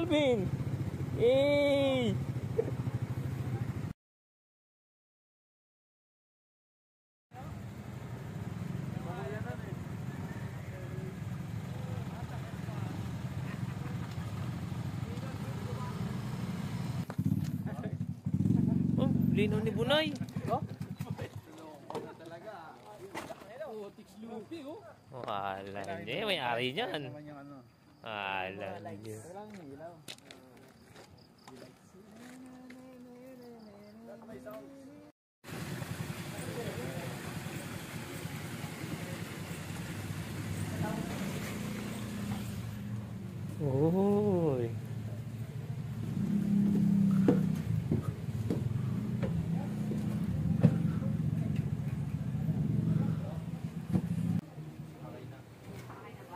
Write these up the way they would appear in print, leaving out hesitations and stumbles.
Alvin! Hey! Oh, lino ni Bunay. Oh? Wala niya, may ari niyan. Wala niya. Oy.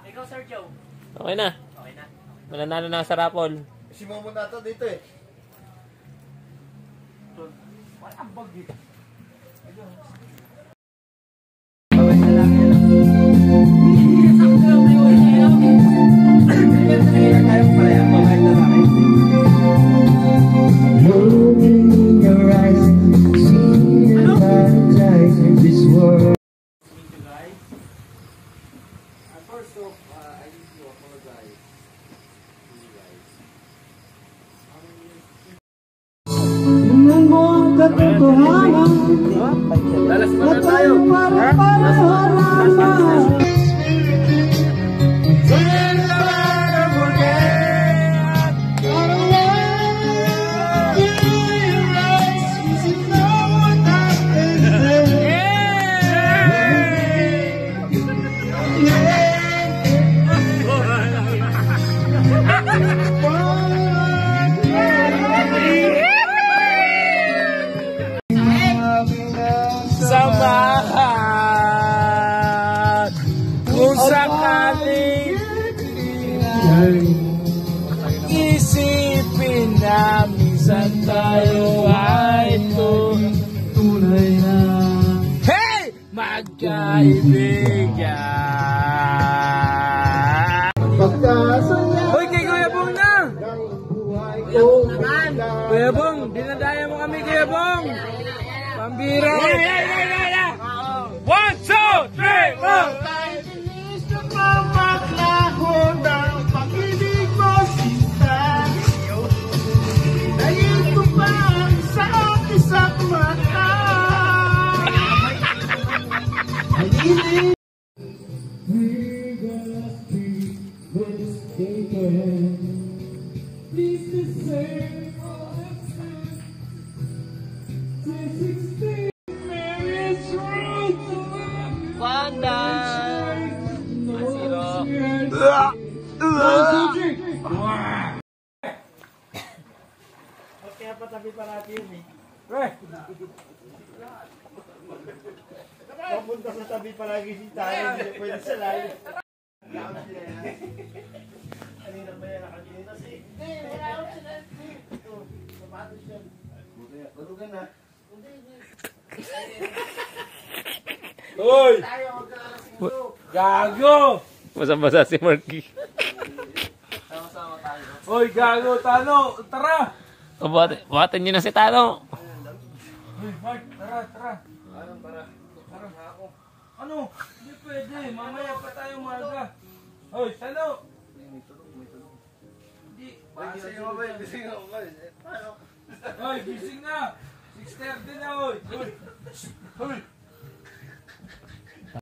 Ikaw, Sir Joe. Okay na. Okay na. Mananalo na sa raffle. Si Momo na to dito eh. Wala ang bag eh. Dalas mo na tayo. Samahan kung sakaling isipin na minsan tayo ay tunay na magkaibigan. Hoy, kay Kuya Bong na! Kuya Bong, dinadaya mo kami, Kuya Bong! Pambira! 1, 2, 3, 4! Kaya patabi parati yun eh. Papunta sa tabi palagi si tayo, hindi pwede sa layo. Kanina ba yan nakakinita si? Hindi, wala ako sila. Ito, sapatos yan. Malugan na. Hoy! Gago! Basa-basa si Marky. Sama-sama tayo. Hoy, gago, Tano! Tara! Buhatin niyo na si Tano. Hoy, Mark, tara. Anong para? Para ako. Ano? Hindi pwede. Mamaya pa tayo umaga. Hoy, Tano! May tulong. Hindi. Gising ako ba? Gising ako ba? Paano? Hoy, gising na! 6:30 na, hoy! Hoy!